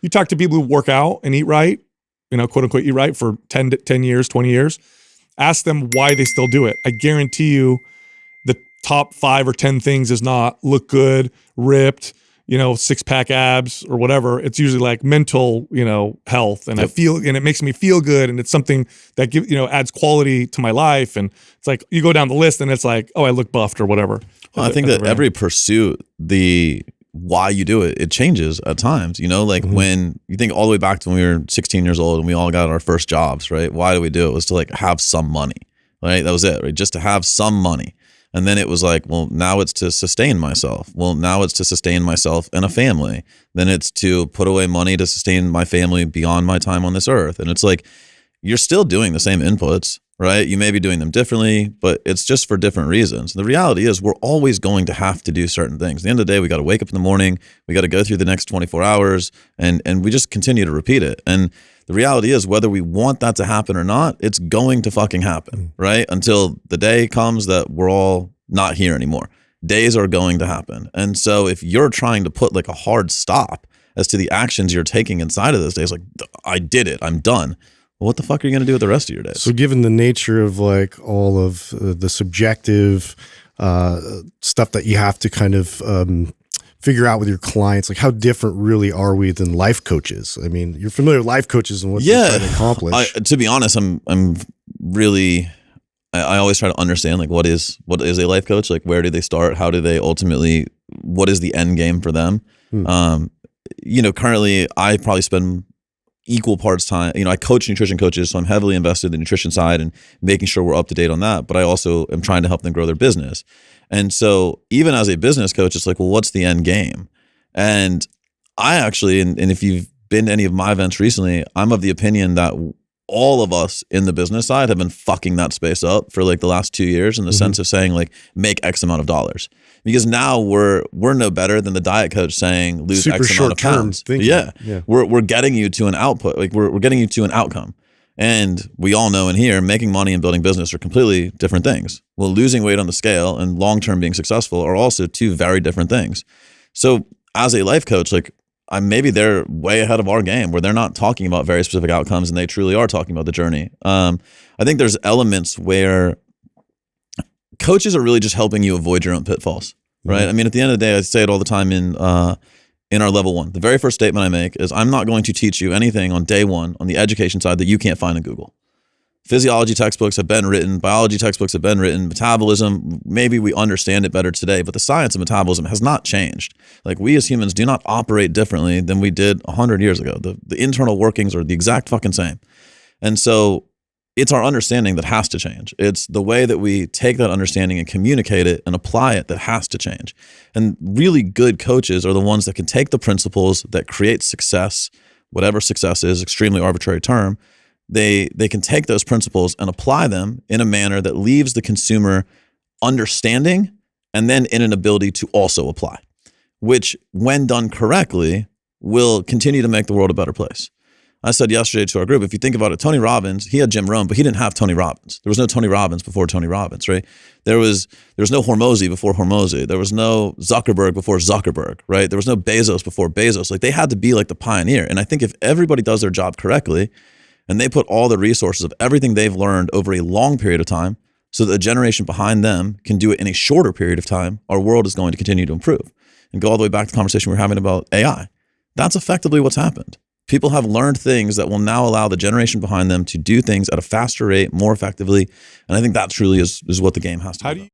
You talk to people who work out and eat right, quote unquote, eat right for 10 years, 20 years. Ask them why they still do it. I guarantee you the top 5 or 10 things is not look good, ripped, 6-pack abs or whatever. It's usually like mental, health. And it makes me feel good. And it's something that adds quality to my life. And it's like, you go down the list and it's like, oh, I look buffed or whatever. Well, I think that every pursuit, why you do it, it changes at times, when you think all the way back to when we were 16 years old and we all got our first jobs, right? Why do we do it? It was to like have some money, right? That was it, right? Just to have some money. And then it was like, well, now it's to sustain myself. Well, now it's to sustain myself and a family. Then it's to put away money to sustain my family beyond my time on this earth. And it's like, you're still doing the same inputs, right? You may be doing them differently, but it's just for different reasons. The reality is we're always going to have to do certain things. At the end of the day, we got to wake up in the morning, we got to go through the next 24 hours, and we just continue to repeat it. And the reality is whether we want that to happen or not, it's going to fucking happen, right? Until the day comes that we're all not here anymore. Days are going to happen. And so if you're trying to put like a hard stop as to the actions you're taking inside of those days, like, I did it, I'm done. Well, what the fuck are you going to do with the rest of your days? So given the nature of like all of the subjective stuff that you have to kind of figure out with your clients, like how different really are we than life coaches? I mean, you're familiar with life coaches and what they're trying to accomplish. To be honest, I'm really, I always try to understand like what is a life coach? Like where do they start? How do they ultimately, what is the end game for them? Currently I probably spend equal parts time, I coach nutrition coaches, so I'm heavily invested in the nutrition side and making sure we're up to date on that. But I also am trying to help them grow their business. And so even as a business coach, it's like, well, what's the end game? And I actually, and if you've been to any of my events recently, I'm of the opinion that all of us in the business side have been fucking that space up for like the last 2 years in the sense of saying like, make X amount of dollars. Because now we're no better than the diet coach saying lose Super X amount of pounds. Yeah. We're getting you to an output, like we're getting you to an outcome. And we all know in here, making money and building business are completely different things. Well, losing weight on the scale and long-term being successful are also two very different things. So as a life coach, like maybe they're way ahead of our game where they're not talking about very specific outcomes and they truly are talking about the journey. I think there's elements where coaches are really just helping you avoid your own pitfalls, right? I mean, at the end of the day, I say it all the time in our level 1. The very first statement I make is I'm not going to teach you anything on day 1 on the education side that you can't find in Google. Physiology textbooks have been written, biology textbooks have been written, metabolism, maybe we understand it better today, but the science of metabolism has not changed. Like we as humans do not operate differently than we did 100 years ago. The internal workings are the exact fucking same. And so it's our understanding that has to change. It's the way that we take that understanding and communicate it and apply it that has to change. And really good coaches are the ones that can take the principles that create success, whatever success is, extremely arbitrary term. They can take those principles and apply them in a manner that leaves the consumer understanding and then in an ability to also apply, which when done correctly will continue to make the world a better place. I said yesterday to our group, if you think about it, Tony Robbins, he had Jim Rohn, but he didn't have Tony Robbins. There was no Tony Robbins before Tony Robbins, right? There was no Hormozi before Hormozi. There was no Zuckerberg before Zuckerberg, right? There was no Bezos before Bezos. Like they had to be like the pioneer. And I think if everybody does their job correctly and they put all the resources of everything they've learned over a long period of time so that the generation behind them can do it in a shorter period of time, our world is going to continue to improve. And go all the way back to the conversation we were having about AI. That's effectively what's happened. People have learned things that will now allow the generation behind them to do things at a faster rate, more effectively. And I think that truly is what the game has to be.